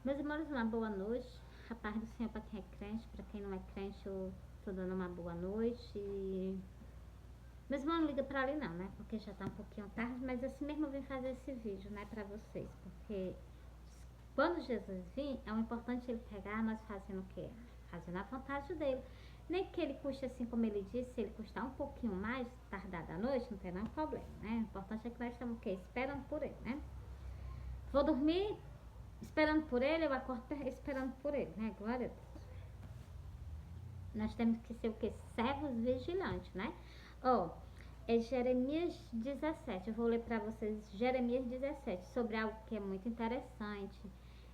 Meus irmãos, uma boa noite. A paz do Senhor para quem é crente, para quem não é crente, eu tô dando uma boa noite. Meus irmãos, não liga para ali não, né? Porque já tá um pouquinho tarde, mas assim mesmo eu vim fazer esse vídeo, né, para vocês. Porque quando Jesus vir, é o importante ele pegar nós fazendo o quê? Fazendo a vontade dele. Nem que ele custe assim, como ele disse, se ele custar um pouquinho mais, tardar da noite, não tem nenhum problema, né? O importante é que nós estamos o quê? Esperando por ele, né? Vou dormir esperando por ele, eu acordo esperando por ele, né? Glória a Deus. Nós temos que ser o quê? Servos vigilantes, né? Ó, é Jeremias 17. Eu vou ler para vocês Jeremias 17, sobre algo que é muito interessante.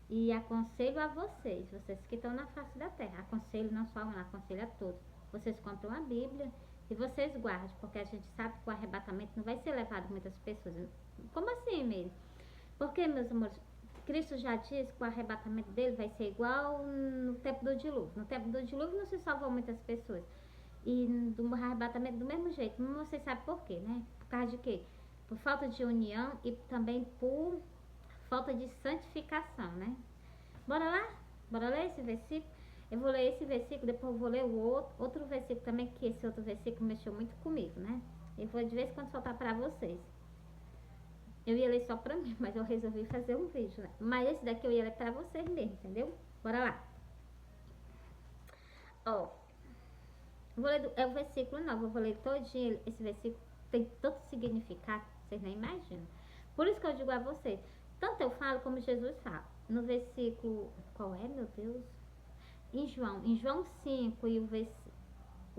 E aconselho a vocês que estão na face da terra, aconselho não só um, aconselho a todos. Vocês compram a Bíblia e vocês guardem, porque a gente sabe que o arrebatamento não vai ser levado muitas pessoas. Como assim, Meire? Porque, meus amores, Cristo já disse que o arrebatamento dele vai ser igual no tempo do dilúvio. No tempo do dilúvio não se salvou muitas pessoas. E do arrebatamento do mesmo jeito. Mas você sabe por quê, né? Por causa de quê? Por falta de união e também por falta de santificação, né? Bora lá? Bora ler esse versículo? Eu vou ler esse versículo, depois eu vou ler o outro versículo também, que esse outro versículo mexeu muito comigo, né? Eu vou de vez em quando soltar para vocês. Eu ia ler só pra mim, mas eu resolvi fazer um vídeo, né? Mas esse daqui eu ia ler pra vocês mesmo, entendeu? Bora lá. Ó, vou ler é o versículo 9, eu vou ler todinho. Esse versículo tem tanto significado, vocês nem imaginam. Por isso que eu digo a vocês, tanto eu falo como Jesus fala. No versículo, qual é, meu Deus? Em João 5 e o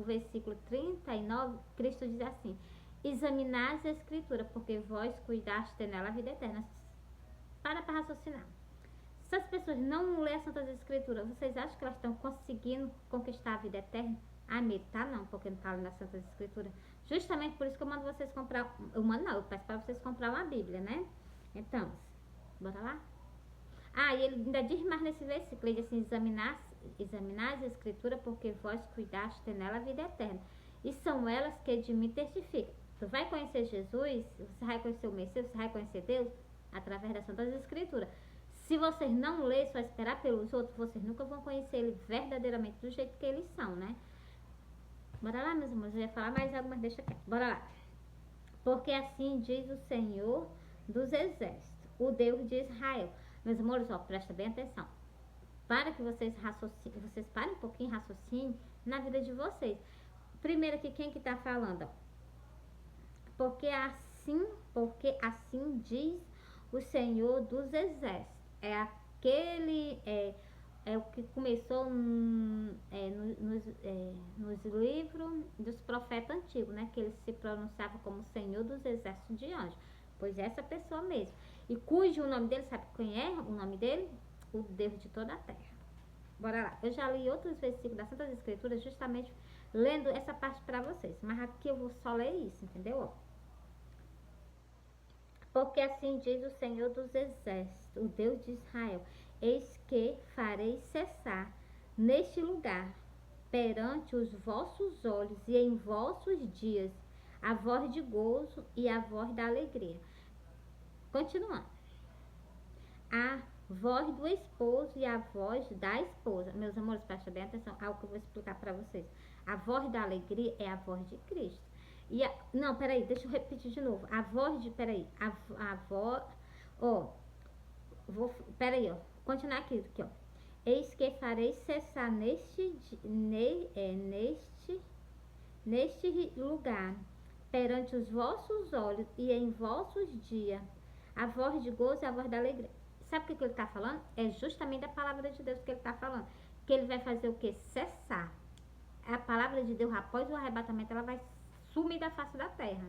versículo 39, Cristo diz assim: examinais a escritura, porque vós cuidaste nela a vida eterna. Para raciocinar. Se as pessoas não lerem as Santas Escrituras, vocês acham que elas estão conseguindo conquistar a vida eterna? Ah, medo, tá não, porque não tá lendo as Santas Escrituras. Justamente por isso que eu mando vocês comprar. Eu peço para vocês comprar uma Bíblia, né? Então, bora lá? Ah, e ele ainda diz mais nesse versículo, ele diz assim: examinais a Escritura, porque vós cuidaste nela a vida eterna. E são elas que de mim testificam. Tu vai conhecer Jesus, você vai conhecer o Messias, você vai conhecer Deus através das Santas Escrituras. Se vocês não lerem, só esperar pelos outros, vocês nunca vão conhecer ele verdadeiramente do jeito que eles são, né? Bora lá, meus irmãos, eu ia falar mais algo, mas deixa quieto. Bora lá. Porque assim diz o Senhor dos Exércitos, o Deus de Israel. Meus amores, ó, presta bem atenção. Para que vocês parem um pouquinho, raciocinem na vida de vocês. Primeiro aqui, quem que tá falando? Porque assim diz o Senhor dos Exércitos. É aquele, é o que começou nos livros dos profetas antigos, né? Que ele se pronunciava como Senhor dos Exércitos de Anjos. Pois essa pessoa mesmo. E cujo nome dele, sabe quem é o nome dele? O Deus de toda a terra. Bora lá. Eu já li outros versículos das Santas Escrituras justamente lendo essa parte para vocês. Mas aqui eu vou só ler isso, entendeu? Porque assim diz o Senhor dos Exércitos, o Deus de Israel: eis que farei cessar neste lugar, perante os vossos olhos e em vossos dias, a voz de gozo e a voz da alegria. Continuando. A voz do esposo e a voz da esposa. Meus amores, prestem bem atenção, algo que eu vou explicar para vocês. A voz da alegria é a voz de Cristo. Não, peraí, deixa eu repetir de novo. A voz de, peraí, a voz, ó, peraí, ó, continuar aqui, ó. Eis que farei cessar neste lugar, perante os vossos olhos e em vossos dias, a voz de gozo e a voz da alegria. Sabe o que ele está falando? É justamente a palavra de Deus que ele está falando. Que ele vai fazer o que? Cessar. A palavra de Deus, após o arrebatamento, ela vai sumir da face da terra.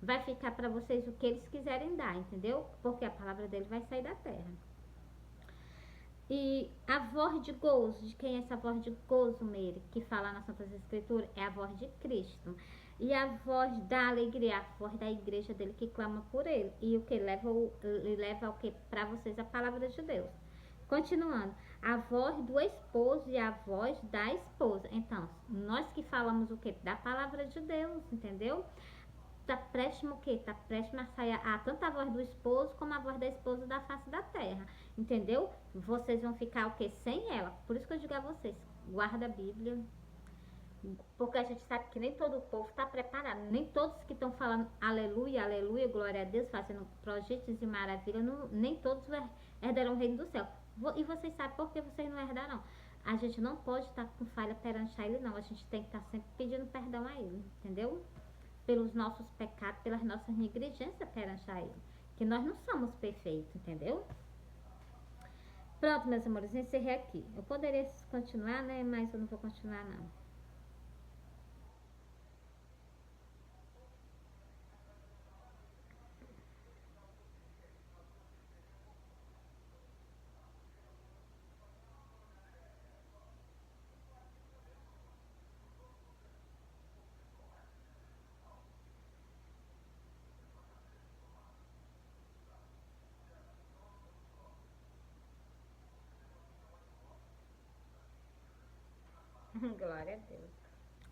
Vai ficar para vocês o que eles quiserem dar, entendeu? Porque a palavra dele vai sair da terra. E a voz de gozo, de quem é essa voz de gozo, Meire, que fala nas Santas Escrituras? É a voz de Cristo. E a voz da alegria, a voz da igreja dele que clama por ele. E o que leva o que para vocês? A palavra de Deus. Continuando, a voz do esposo e a voz da esposa. Então, nós que falamos o que? Da palavra de Deus, entendeu? tá próximo o quê? Tá próximo a sair tanto a voz do esposo como a voz da esposa da face da terra. Entendeu? Vocês vão ficar o quê? Sem ela. Por isso que eu digo a vocês, guarda a Bíblia. Porque a gente sabe que nem todo o povo está preparado. Nem todos que estão falando aleluia, aleluia, glória a Deus, fazendo projetos e maravilhas, nem todos herdarão o reino do céu. E vocês sabem por que vocês não herdarão. A gente não pode estar com falha perante a Ele, não. A gente tem que estar sempre pedindo perdão a Ele, entendeu? Pelos nossos pecados, pelas nossas negligências perante a Ele. Que nós não somos perfeitos, entendeu? Pronto, meus amores, encerrei aqui. Eu poderia continuar, né? Mas eu não vou continuar, não. Glória a Deus.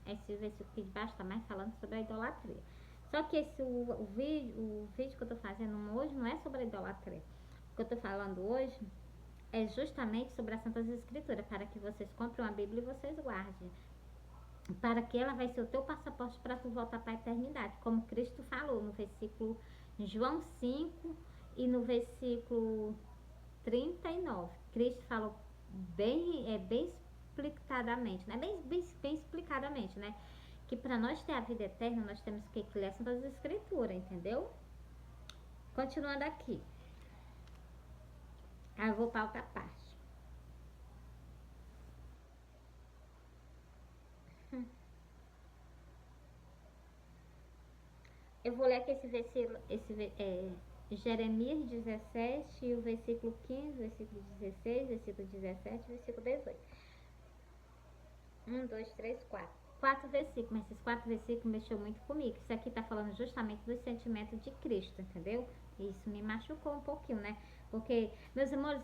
Esse versículo aqui de baixo está mais falando sobre a idolatria. Só que o vídeo que eu estou fazendo hoje não é sobre a idolatria. O que eu estou falando hoje é justamente sobre as Santas Escrituras, para que vocês comprem uma Bíblia e vocês guardem. Para que ela vai ser o teu passaporte para tu voltar para a eternidade, como Cristo falou no versículo João 5 e no versículo 39. Cristo falou bem explicadamente, né? Bem explicadamente, né? Que para nós ter a vida eterna, nós temos que ler as Escrituras, entendeu? Continuando aqui. Aí eu vou para outra parte. Eu vou ler aqui esse versículo, Jeremias 17, o versículo 15, versículo 16, versículo 17, versículo 18. 2, 3, 4. 4 versículos, mas esses 4 versículos mexeu muito comigo. Isso aqui tá falando justamente dos sentimentos de Cristo, entendeu? E isso me machucou um pouquinho, né? Porque, meus amores,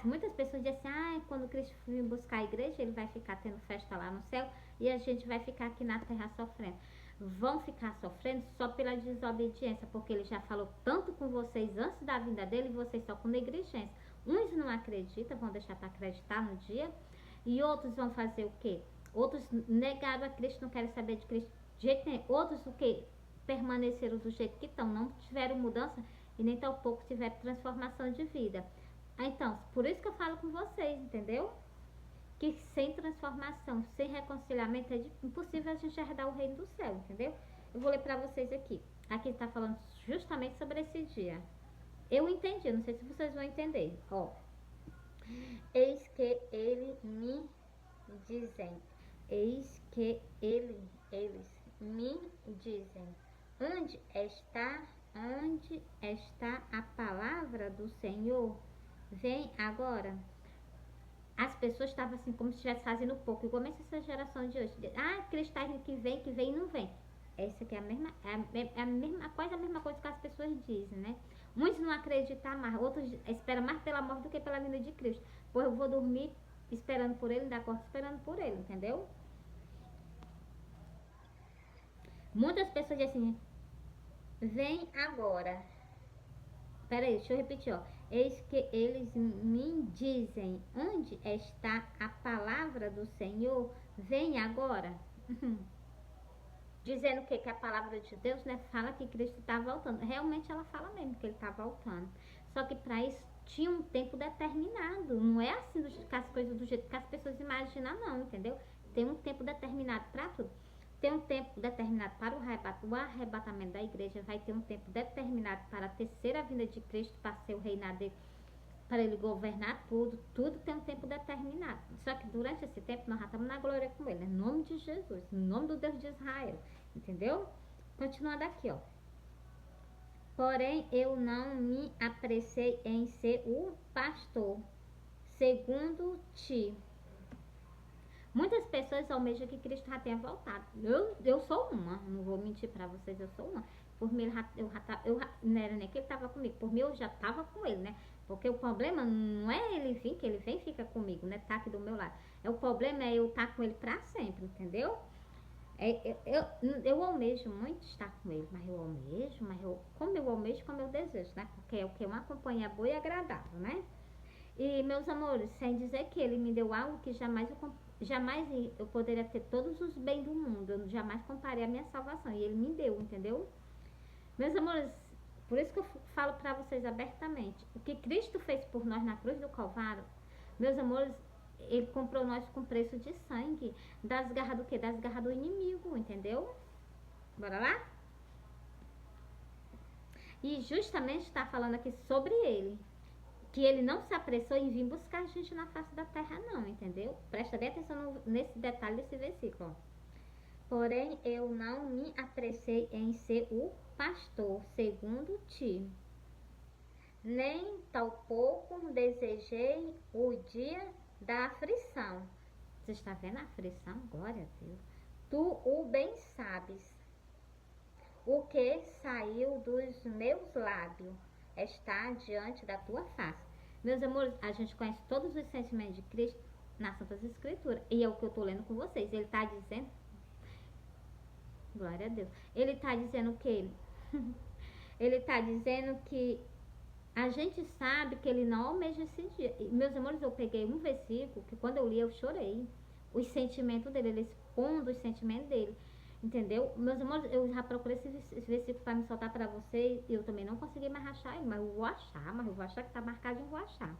muitas pessoas dizem assim, quando Cristo vir buscar a igreja, ele vai ficar tendo festa lá no céu e a gente vai ficar aqui na terra sofrendo. Vão ficar sofrendo só pela desobediência, porque ele já falou tanto com vocês antes da vinda dele e vocês só com negligência. Uns não acreditam, vão deixar para acreditar no dia, e outros vão fazer o quê? Outros negaram a Cristo, não querem saber de Cristo de jeito nenhum. Outros o quê? Permaneceram do jeito que estão, não tiveram mudança e nem tão pouco tiveram transformação de vida. Então, por isso que eu falo com vocês, entendeu? Que sem transformação, sem reconciliamento, é impossível a gente herdar o reino do céu, entendeu? Eu vou ler para vocês aqui. Aqui está falando justamente sobre esse dia. Eu entendi, não sei se vocês vão entender. Ó, eis que eles me dizem, eles me dizem, onde está a palavra do Senhor? Vem agora. As pessoas estavam assim, como se estivesse fazendo pouco. Igual essa geração de hoje. Cristo está que vem e não vem. Essa aqui é a mesma coisa, a mesma coisa que as pessoas dizem, né? Muitos não acreditam mais, outros esperam mais pela morte do que pela vinda de Cristo. Pois eu vou dormir esperando por ele, dar corte esperando por ele, entendeu? Muitas pessoas dizem assim, vem agora. Peraí, deixa eu repetir, ó. Eis que eles me dizem, onde está a palavra do Senhor? Vem agora. Dizendo que a palavra de Deus, né, fala que Cristo está voltando. Realmente ela fala mesmo que ele está voltando. Só que para isso tinha um tempo determinado. Não é assim que as coisas do jeito que as pessoas imaginam, não, entendeu? Tem um tempo determinado para tudo. Tem um tempo determinado para o arrebatamento da igreja, vai ter um tempo determinado para a terceira vinda de Cristo, para ser o reinado dele, para ele governar tudo tem um tempo determinado. Só que durante esse tempo nós já estamos na glória com ele, em nome de Jesus, em nome do Deus de Israel, entendeu? Continuando aqui, ó. Porém, eu não me apressei em ser o pastor, segundo ti. Muitas pessoas almejam que Cristo já tenha voltado. Eu sou uma, não vou mentir para vocês, eu sou uma. Por mim, não era nem que ele estava comigo, por mim eu já estava com ele, né? Porque o problema não é ele vir, que ele vem e fica comigo, né? Tá aqui do meu lado. O problema é eu estar com ele para sempre, entendeu? Eu almejo muito estar com ele, mas eu almejo, como eu almejo, como eu desejo, né? Porque é o que? Uma companhia boa e agradável, né? E, meus amores, sem dizer que ele me deu algo que jamais eu poderia ter todos os bens do mundo, eu jamais comparei a minha salvação, e ele me deu, entendeu? Meus amores, por isso que eu falo para vocês abertamente, o que Cristo fez por nós na cruz do Calvário, meus amores, ele comprou nós com preço de sangue, das garras do quê? Das garras do inimigo, entendeu? Bora lá? E justamente está falando aqui sobre ele, que ele não se apressou em vir buscar a gente na face da terra não, entendeu? Presta bem atenção nesse detalhe desse versículo. Porém, eu não me apressei em ser o pastor segundo ti, nem tampouco desejei o dia da aflição. Você está vendo a aflição? Glória a Deus. Tu o bem sabes. O que saiu dos meus lábios está diante da tua face. Meus amores, a gente conhece todos os sentimentos de Cristo nas Santas Escrituras. E é o que eu estou lendo com vocês. Ele está dizendo... Glória a Deus. Ele está dizendo o que? Ele está dizendo que a gente sabe que ele não almeja esse dia. Meus amores, eu peguei um versículo que quando eu li eu chorei. Os sentimentos dele, ele expondo os sentimentos dele. Entendeu? Meus amores, eu já procurei esse versículo para me soltar para vocês e eu também não consegui mais achar ele, mas eu vou achar que está marcado e eu vou achar.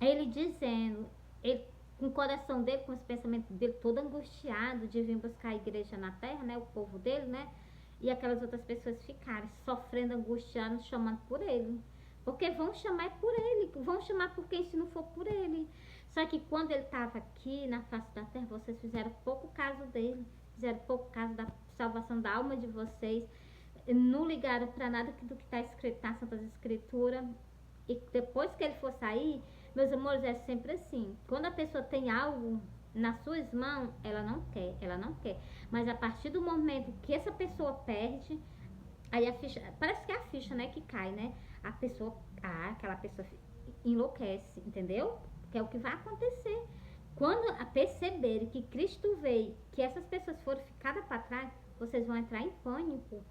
Ele dizendo, ele, com o coração dele, com os pensamentos dele todo angustiado de vir buscar a igreja na terra, né? O povo dele, né? E aquelas outras pessoas ficarem sofrendo, angustiando, chamando por ele. Porque vão chamar por ele, vão chamar por quem se não for por ele. Só que quando ele estava aqui na face da terra, vocês fizeram pouco caso dele, fizeram pouco caso da salvação da alma de vocês, não ligaram para nada do que está escrito nas Santas Escrituras. E depois que ele for sair, meus amores, é sempre assim. Quando a pessoa tem algo nas suas mãos, ela não quer. Mas a partir do momento que essa pessoa perde, aí a ficha, parece que é a ficha, né, que cai, né? Aquela pessoa enlouquece, entendeu? Que é o que vai acontecer. Quando perceberem que Cristo veio, que essas pessoas foram ficadas para trás, vocês vão entrar em pânico.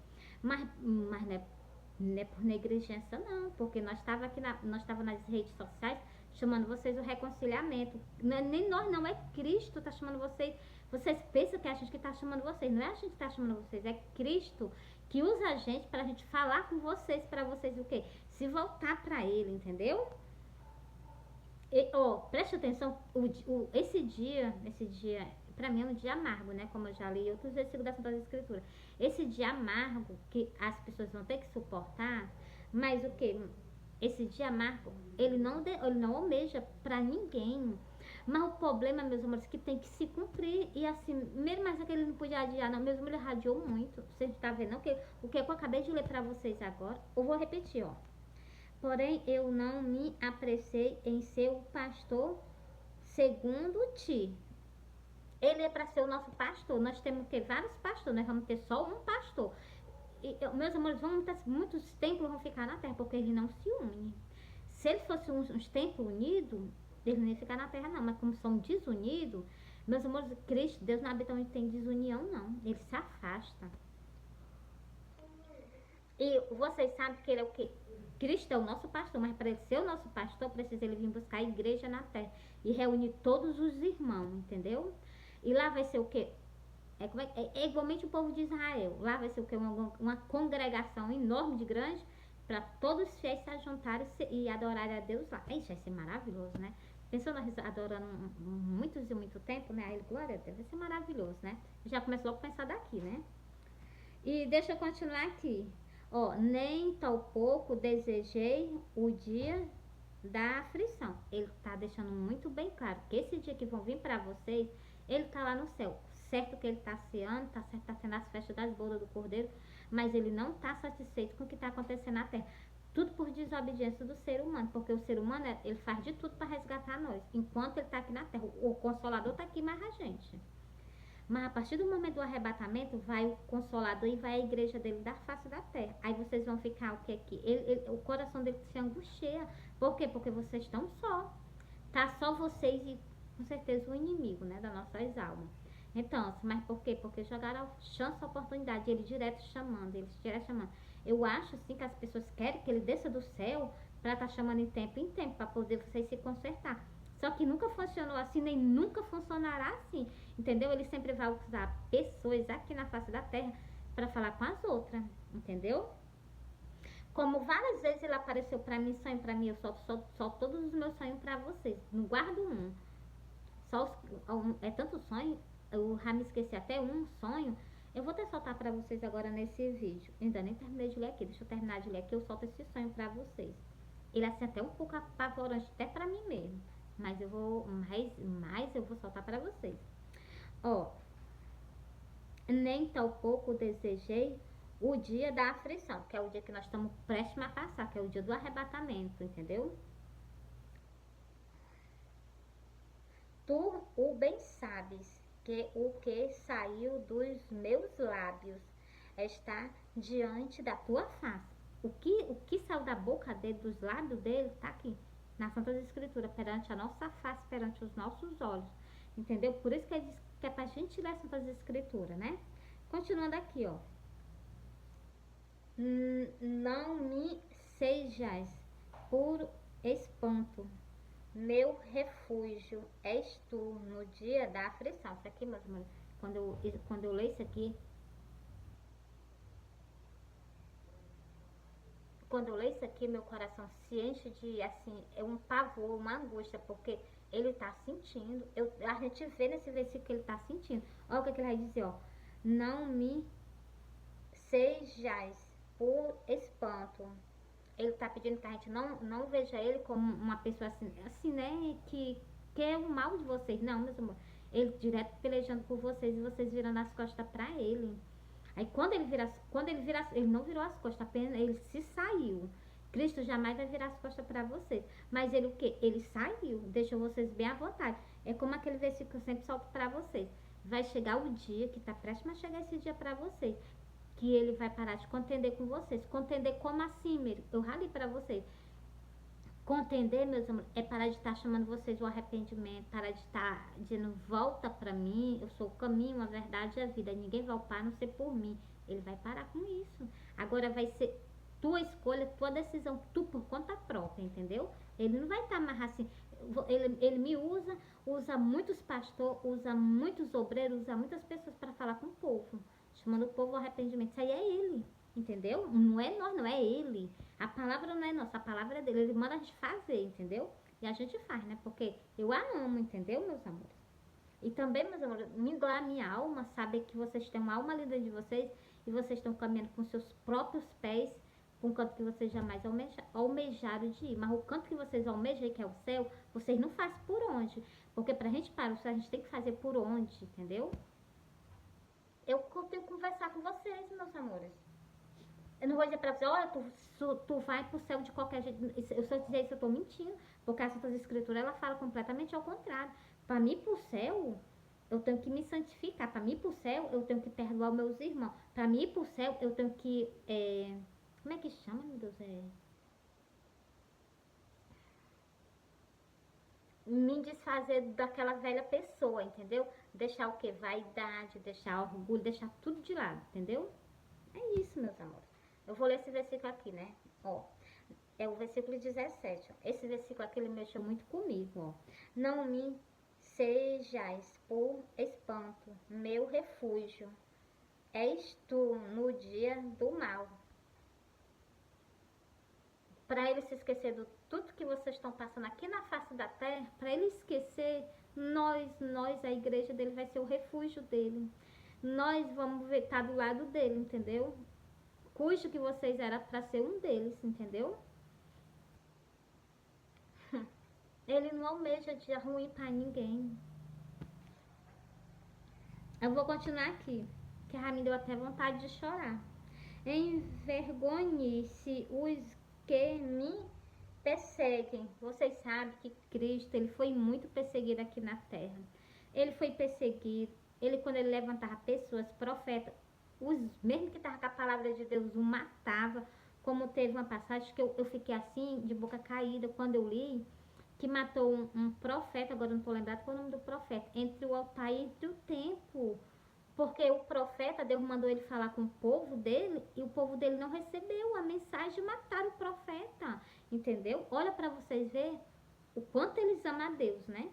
Mas não é por negligência não, porque nós estava nas redes sociais chamando vocês o reconciliamento. Não é nem nós não, é Cristo está chamando vocês. Vocês pensam que é a gente que está chamando vocês, não é a gente que está chamando vocês, é Cristo que usa a gente para a gente falar com vocês, para vocês o quê? Se voltar para Ele, entendeu? Preste atenção, esse dia, para mim é um dia amargo, né? Como eu já li outros versículos da Santa Escritura. Esse dia amargo que as pessoas vão ter que suportar, mas o que? Esse dia amargo, ele não almeja para ninguém. Mas o problema, meus amores, é que tem que se cumprir. E assim, mesmo mais que ele não podia adiar, não. Mesmo ele radiou muito. Você está vendo? O que eu acabei de ler para vocês agora, eu vou repetir, ó. Porém, eu não me apressei em ser o pastor segundo ti. Ele é para ser o nosso pastor. Nós temos que ter vários pastores, nós vamos ter só um pastor. E, meus amores, muitos templos vão ficar na terra, porque ele não se une. Se ele fosse uns templos unidos, ele não ia ficar na terra não, mas como são desunidos, meus amores, Cristo, Deus não habita onde tem desunião não, ele se afasta. E vocês sabem que ele é o quê? Cristo é o nosso pastor, mas para ele ser o nosso pastor, precisa ele vir buscar a igreja na terra e reunir todos os irmãos, entendeu? E lá vai ser o quê? É igualmente o povo de Israel. Lá vai ser o quê? Uma congregação enorme de grande para todos os fiéis se juntarem e adorarem a Deus lá. Isso vai ser maravilhoso, né? Pensou nós adorando muitos e muito tempo, né? Aí, glória a Deus, vai ser maravilhoso, né? Já começo logo a pensar daqui, né? E deixa eu continuar aqui. Nem tão pouco desejei o dia da aflição. Ele está deixando muito bem claro que esse dia que vão vir para vocês, ele está lá no céu. Certo que ele está ceando, tá certo, está sendo as festas das bodas do Cordeiro, mas ele não está satisfeito com o que está acontecendo na terra. Tudo por desobediência do ser humano, porque o ser humano, ele faz de tudo para resgatar nós. Enquanto ele está aqui na terra, o Consolador está aqui mais a gente. Mas a partir do momento do arrebatamento, vai o Consolador e vai a igreja dele da face da terra. Aí vocês vão ficar o que aqui? O coração dele se angustia. Por quê? Porque vocês estão só. Tá só vocês e com certeza o inimigo, né, das nossas almas. Então, mas por quê? Porque jogaram a chance, a oportunidade, ele direto chamando, eles direto chamando. Eu acho, sim, que as pessoas querem que ele desça do céu para estar chamando em tempo, para poder vocês se consertar. Só que nunca funcionou assim, nem nunca funcionará assim, entendeu? Ele sempre vai usar pessoas aqui na face da terra para falar com as outras, entendeu? Como várias vezes ele apareceu para mim, sonho para mim, eu solto todos os meus sonhos para vocês, não guardo um. Só é tanto sonho, eu já me esqueci até um sonho. Eu vou até soltar pra vocês agora nesse vídeo. Ainda nem terminei de ler aqui. Deixa eu terminar de ler aqui. Eu solto esse sonho pra vocês. Ele é assim até um pouco apavorante, até pra mim mesmo. Mas eu vou. Mais eu vou soltar pra vocês. Ó. Nem tão pouco desejei o dia da aflição, que é o dia que nós estamos prestes a passar, que é o dia do arrebatamento, entendeu? Tu o bem sabes que o que saiu dos meus lábios está diante da tua face. O que saiu da boca dele, dos lábios dele, está aqui, na Santa Escritura, perante a nossa face, perante os nossos olhos. Entendeu? Por isso que ele diz que é para a gente ler as Santas Escrituras, né? Continuando aqui, ó. Não me sejas por espanto, meu refúgio és tu no dia da aflição. Isso aqui, meus irmãos, quando eu leio isso aqui, quando eu leio isso aqui, meu coração se enche de, assim, é um pavor, uma angústia, porque ele está sentindo, a gente vê nesse versículo que ele está sentindo. Olha o que ele vai dizer, ó. Não me sejais por espanto. Ele está pedindo que a gente não veja ele como uma pessoa assim, né, que quer o mal de vocês. Não, meus amores. Ele direto pelejando por vocês e vocês virando as costas para ele. Aí ele não virou as costas, apenas ele se saiu. Cristo jamais vai virar as costas para vocês. Mas ele o quê? Ele saiu, deixou vocês bem à vontade. É como aquele versículo que eu sempre solto para vocês. Vai chegar o dia, que está prestes a chegar esse dia para vocês, que ele vai parar de contender com vocês. Contender como assim, Miri? Eu ralei para vocês. Contender, meus amores, é parar de estar chamando vocês o arrependimento, parar de estar dizendo volta para mim, eu sou o caminho, a verdade e a vida. Ninguém vai ao Pai a não ser por mim. Ele vai parar com isso. Agora vai ser tua escolha, tua decisão, tu por conta própria, entendeu? Ele não vai estar mais assim. Ele me usa muitos pastores, usa muitos obreiros, usa muitas pessoas para falar com o povo, chamando o povo ao arrependimento. Isso aí é ele, entendeu? Não é nós, não é ele. A palavra não é nossa, a palavra é dele. Ele manda a gente fazer, entendeu? E a gente faz, né? Porque eu a amo, entendeu, meus amores? E também, meus amores, me dói a minha alma saber que vocês têm uma alma linda de vocês e vocês estão caminhando com seus próprios pés para um canto que vocês jamais almejaram de ir. Mas o canto que vocês almejam, que é o céu, vocês não fazem por onde. Porque pra gente parar o céu, a gente tem que fazer por onde, entendeu? Eu tenho que conversar com vocês, meus amores. Eu não vou dizer pra você, olha, tu vai pro céu de qualquer jeito. Se eu dizer isso, eu tô mentindo. Porque a Santa Escritura, ela fala completamente ao contrário. Para mim, pro céu, eu tenho que me santificar. Para mim, pro céu, eu tenho que perdoar os meus irmãos. Para mim, pro céu, eu tenho que... como é que chama, meu Deus? Me desfazer daquela velha pessoa, entendeu? Deixar o que? Vaidade, deixar orgulho, deixar tudo de lado, entendeu? É isso, meus amores. Eu vou ler esse versículo aqui, né? Ó, é o versículo 17. Ó. Esse versículo aqui, ele mexeu muito comigo, ó. Não me sejais por espanto, meu refúgio. És tu no dia do mal. Para ele se esquecer de tudo que vocês estão passando aqui na face da terra, para ele esquecer, nós, a igreja dele vai ser o refúgio dele. Nós vamos estar do lado dele, entendeu? Cujo que vocês eram para ser um deles, entendeu? Ele não almeja de ruim para ninguém. Eu vou continuar aqui, que já me deu até vontade de chorar. Envergonhe-se os que me perseguem. Vocês sabem que Cristo, ele foi muito perseguido aqui na terra. Ele foi perseguido. Ele, quando ele levantava pessoas, profetas, os mesmo que estavam com a palavra de Deus, o matava. Como teve uma passagem que eu fiquei assim, de boca caída, quando eu li, que matou um profeta, agora eu não estou lembrado qual é o nome do profeta, entre o altar e entre o templo. Porque o profeta, Deus mandou ele falar com o povo dele e o povo dele não recebeu a mensagem de matar o profeta. Entendeu? Olha para vocês verem o quanto eles amam a Deus, né?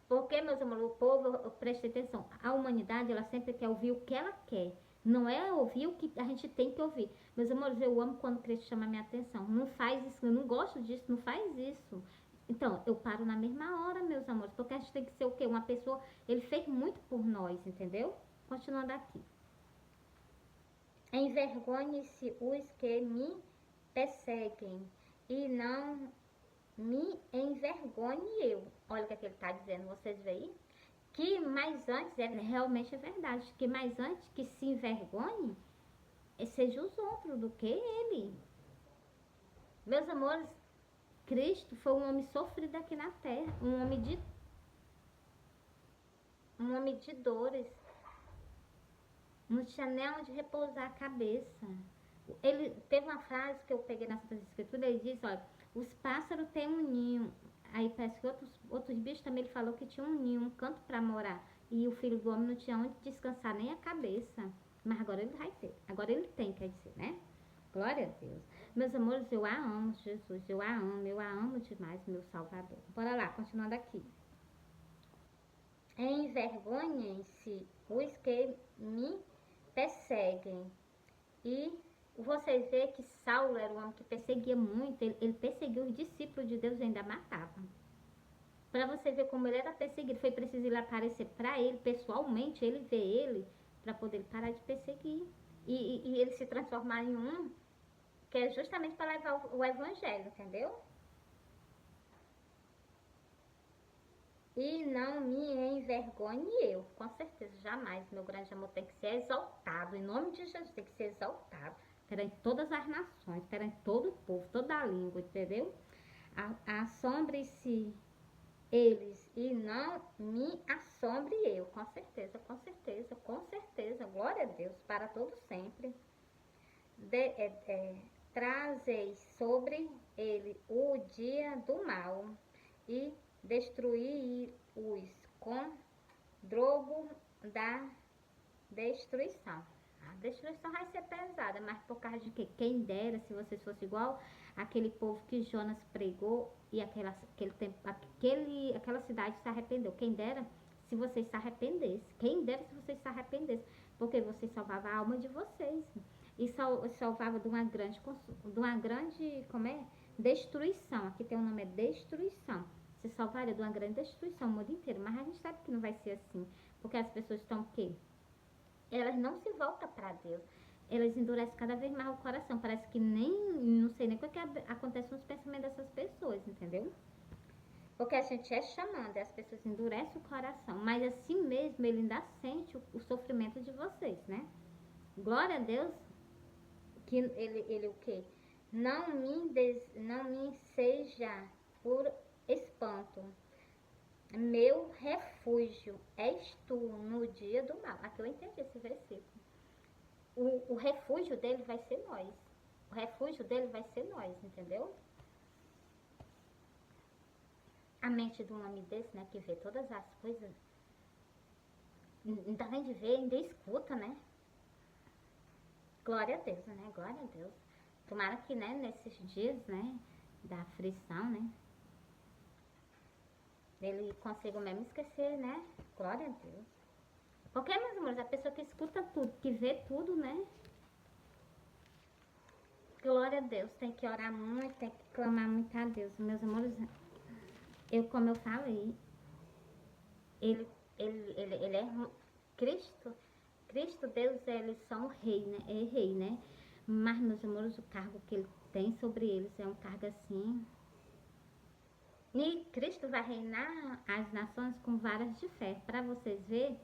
Porque, meus amores, o povo, preste atenção, a humanidade, ela sempre quer ouvir o que ela quer. Não é ouvir o que a gente tem que ouvir. Meus amores, eu amo quando o Cristo chama a minha atenção. Não faz isso, eu não gosto disso, não faz isso. Então, eu paro na mesma hora, meus amores, porque a gente tem que ser o quê? Uma pessoa, ele fez muito por nós, entendeu? Continuando aqui. Envergonhe-se os que me perseguem e não me envergonhe eu. Olha o que, é que ele está dizendo, vocês veem? Que mais antes, realmente é verdade, que mais antes que se envergonhe, seja os outros do que ele. Meus amores, Cristo foi um homem sofrido aqui na terra, um homem de dores, não tinha nem onde repousar a cabeça. Ele teve uma frase que eu peguei nas escrituras, ele diz, olha, os pássaros têm um ninho, aí parece que outros bichos também ele falou que tinha um ninho, um canto para morar, e o filho do homem não tinha onde descansar nem a cabeça, mas agora ele vai ter, agora ele tem, quer dizer, né? Glória a Deus. Meus amores, eu a amo, Jesus, eu a amo demais, meu Salvador. Bora lá, continuando aqui. Envergonhem-se os que me perseguem. E vocês veem que Saulo era um homem que perseguia muito, ele perseguiu os discípulos de Deus e ainda matava. Para você ver como ele era perseguido, foi preciso ele aparecer para ele, pessoalmente, ele ver ele, para poder parar de perseguir. E ele se transformar em um que é justamente para levar o evangelho, entendeu? E não me envergonhe eu, com certeza, jamais. Meu grande amor tem que ser exaltado, em nome de Jesus tem que ser exaltado, perante todas as nações, perante todo o povo, toda a língua, entendeu? Assombre-se eles e não me assombre eu, com certeza, com certeza, com certeza, glória a Deus, para todo sempre. Trazei sobre ele o dia do mal e destruí-os com drogo da destruição. A destruição vai ser pesada, mas por causa de quê? Quem dera se vocês fossem igual aquele povo que Jonas pregou e aquela cidade se arrependeu. Quem dera se vocês se arrependessem. Quem dera se vocês se arrependessem. Porque vocês salvavam a alma de vocês. E salvava de uma grande, como é? Destruição. Aqui tem o nome, é destruição. Você salvaria de uma grande destruição o mundo inteiro. Mas a gente sabe que não vai ser assim. Porque as pessoas estão o quê? Elas não se voltam para Deus. Elas endurecem cada vez mais o coração. Parece que não sei nem o que acontece nos pensamentos dessas pessoas, entendeu? Porque a gente é chamando e as pessoas endurecem o coração. Mas assim mesmo ele ainda sente o sofrimento de vocês, né? Glória a Deus que ele o quê? Não me seja por espanto. Meu refúgio és tu no dia do mal. Aqui eu entendi esse versículo. O refúgio dele vai ser nós. O refúgio dele vai ser nós, entendeu? A mente de um homem desse, né, que vê todas as coisas, não dá nem de ver, ainda escuta, né? Glória a Deus, né? Glória a Deus. Tomara que, né, nesses dias, né, da aflição, né, ele consiga mesmo esquecer, né? Glória a Deus. Porque, meus amores, a pessoa que escuta tudo, que vê tudo, né? Glória a Deus. Tem que orar muito, tem que clamar muito a Deus. Meus amores, como eu falei, ele é Cristo. Cristo, Deus, eles são rei, né? É rei, né? Mas, meus amores, o cargo que ele tem sobre eles é um cargo assim. E Cristo vai reinar as nações com varas de ferro. Para vocês verem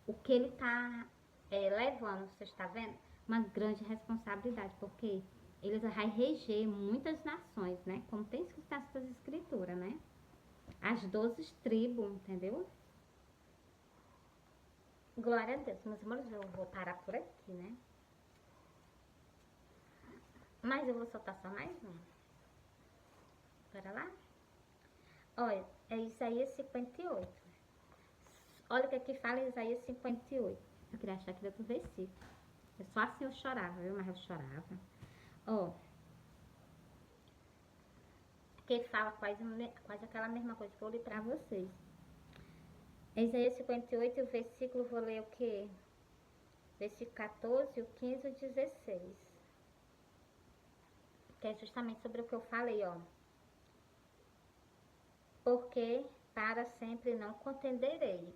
o que ele está levando, você está vendo? Uma grande responsabilidade, porque ele vai reger muitas nações, né? Como tem escrito nessas escrituras, né? As 12 tribos, entendeu? Glória a Deus, meus amores, eu vou parar por aqui, né? Mas eu vou soltar só mais um. Bora lá? Olha, é Isaías 58. Olha o que aqui fala em Isaías 58. Eu queria achar que era outro versículo. É só assim eu chorava, viu? Mas eu chorava. Ó, que fala quase aquela mesma coisa que eu li pra vocês. É Isaías 58, o versículo, vou ler o quê? Versículo 14, o 15 e o 16. Que é justamente sobre o que eu falei, ó. Porque para sempre não contenderei.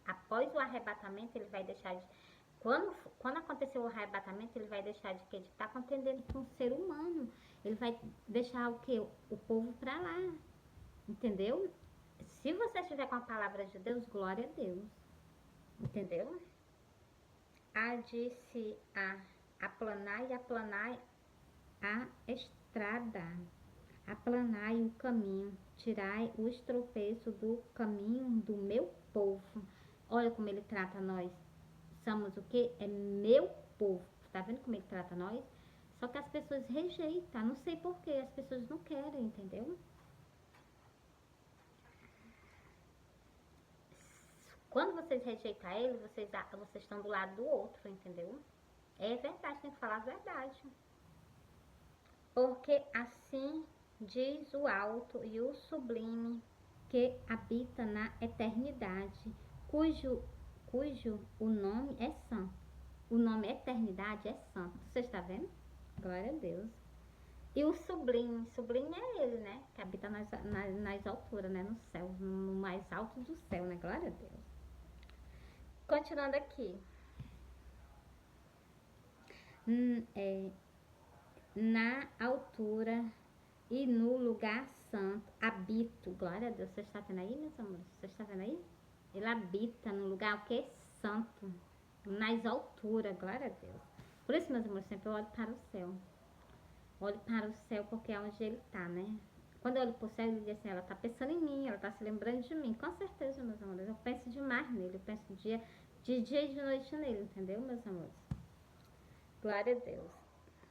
Após o arrebatamento, ele vai deixar de... Quando acontecer o arrebatamento, ele vai deixar de quê? De estar contendendo com o ser humano. Ele vai deixar o quê? O povo pra lá. Entendeu? Se você estiver com a palavra de Deus, glória a Deus. Entendeu? Há de se aplanar e aplanar a estrada. Aplanai o caminho, tirai os tropeços do caminho do meu povo. Olha como ele trata nós. Somos o quê? É meu povo. Tá vendo como ele trata nós? Só que as pessoas rejeitam. Não sei porquê, as pessoas não querem, entendeu? Quando vocês rejeitam ele, vocês estão do lado do outro, entendeu? É verdade, tem que falar a verdade. Porque assim diz o alto e o sublime que habita na eternidade, cujo o nome é santo. O nome eternidade é santo. Você está vendo? Glória a Deus. E o sublime é ele, né? Que habita nas alturas, né? No céu, no mais alto do céu, né? Glória a Deus. Continuando aqui. Na altura e no lugar santo habito. Glória a Deus. Você está vendo aí, meus amores? Você está vendo aí? Ele habita no lugar o que é santo, nas alturas. Glória a Deus. Por isso, meus amores, sempre eu olho para o céu. Olho para o céu porque é onde ele está, né? Quando eu olho para o céu, ele diz assim, ela está pensando em mim, ela está se lembrando de mim. Com certeza, meus amores. Eu penso demais nele. Eu penso de dia e de noite nele, entendeu, meus amores? Glória a Deus.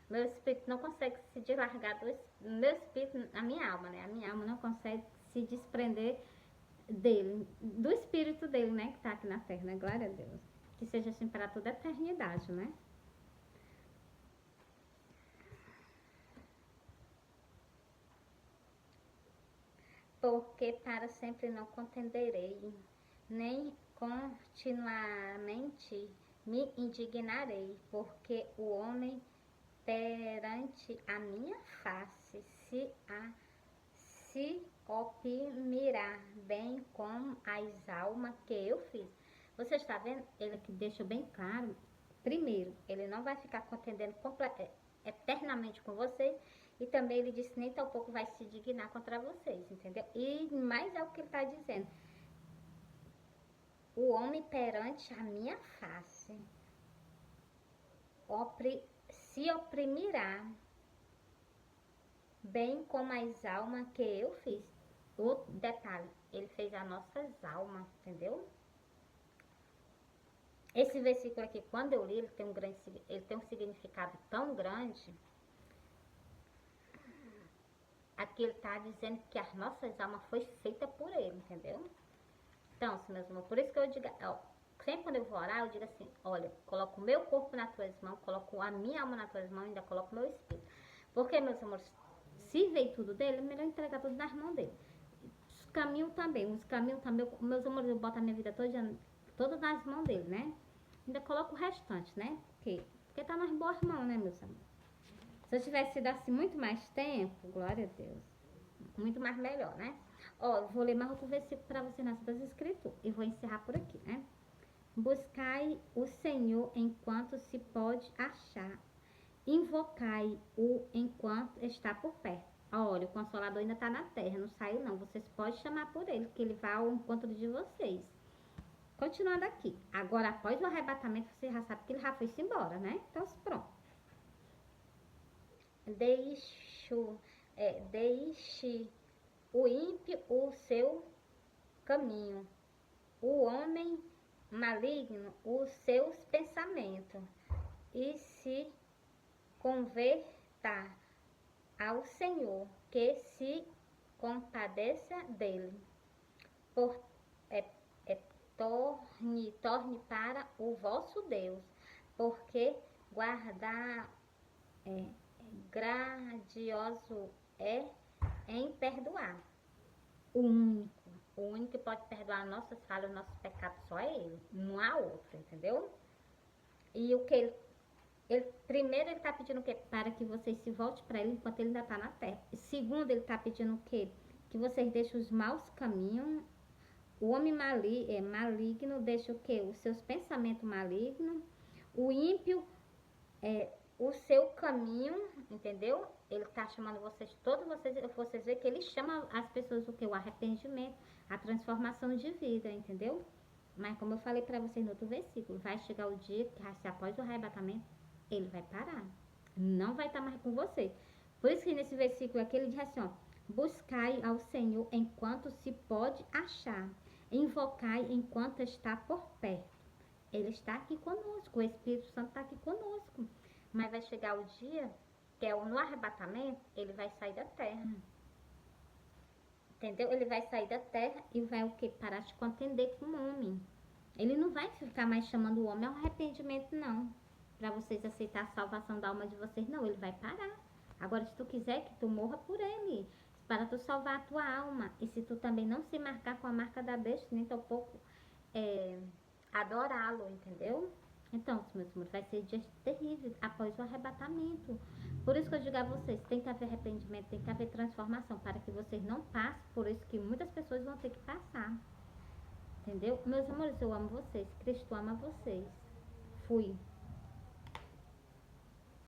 Meu espírito não consegue se deslargar do meu espírito, a minha alma, né? A minha alma não consegue se desprender dele, do espírito dele, né? Que tá aqui na terra, né? Glória a Deus. Que seja assim para toda a eternidade, né? Porque para sempre não contenderei, nem continuamente me indignarei, porque o homem perante a minha face se oprimirá, bem como as almas que eu fiz. Você está vendo? Ele aqui deixa bem claro. Primeiro, ele não vai ficar contendendo eternamente com vocês. E também ele disse nem tão pouco vai se dignar contra vocês, entendeu? E mais é o que ele está dizendo. O homem perante a minha face se oprimirá, bem como as almas que eu fiz. Outro detalhe, ele fez as nossas almas, entendeu? Esse versículo aqui, quando eu li, ele tem um significado tão grande. Aqui ele está dizendo que as nossas almas foi feita por ele, entendeu? Então, meus irmãos, por isso que eu digo, ó, sempre quando eu vou orar, eu digo assim, olha, coloco o meu corpo nas tuas mãos, coloco a minha alma nas tuas mãos e ainda coloco o meu espírito. Porque, meus amores, se veio tudo dele, é melhor entregar tudo nas mãos dele. Os caminhos também, meus amores, eu boto a minha vida toda nas mãos dele, né? Ainda coloco o restante, né? Porque tá nas boas mãos, né, meus amores? Se eu tivesse sido assim muito mais tempo, glória a Deus, muito mais melhor, né? Ó, vou ler mais outro versículo para você nas suas escrituras e vou encerrar por aqui, né? Buscai o Senhor enquanto se pode achar. Invocai-o enquanto está por perto. Olha, o Consolador ainda está na terra, não saiu não. Vocês podem chamar por ele, que ele vai ao encontro de vocês. Continuando aqui. Agora, após o arrebatamento, você já sabe que ele já foi-se embora, né? Então, pronto. Deixe o ímpio o seu caminho, o homem maligno os seus pensamentos, e se converta ao Senhor, que se compadeça dele. Por, é, torne para o vosso Deus, porque guardar grandioso é em perdoar. O único que pode perdoar nossas falhas, nossos pecados, só é Ele, não há outro, entendeu? E o que primeiro ele está pedindo o quê? Para que vocês se voltem para Ele enquanto Ele ainda está na terra. Segundo, ele está pedindo o quê? Que vocês deixem os maus caminhos. O homem maligno deixa o quê? Os seus pensamentos malignos. O ímpio, o seu caminho, entendeu? Ele está chamando todos vocês veem que ele chama as pessoas o quê? O arrependimento, a transformação de vida, entendeu? Mas como eu falei para vocês no outro versículo, vai chegar o dia que após o arrebatamento, ele vai parar. Não vai estar mais com vocês. Por isso que nesse versículo aqui ele diz assim, ó, buscai ao Senhor enquanto se pode achar. Invocai enquanto está por perto. Ele está aqui conosco, o Espírito Santo está aqui conosco. Mas vai chegar o dia que no arrebatamento, ele vai sair da terra. Entendeu? Ele vai sair da terra e vai o quê? Parar de contender com o homem. Ele não vai ficar mais chamando o homem ao arrependimento, não. Para vocês aceitar a salvação da alma de vocês, não. Ele vai parar. Agora, se tu quiser que tu morra por ele, para tu salvar a tua alma. E se tu também não se marcar com a marca da besta, nem tampouco adorá-lo, entendeu? Então, meus amores, vai ser dias terríveis após o arrebatamento. Por isso que eu digo a vocês, tem que haver arrependimento, tem que haver transformação, para que vocês não passem por isso que muitas pessoas vão ter que passar. Entendeu? Meus amores, eu amo vocês. Cristo ama vocês. Fui.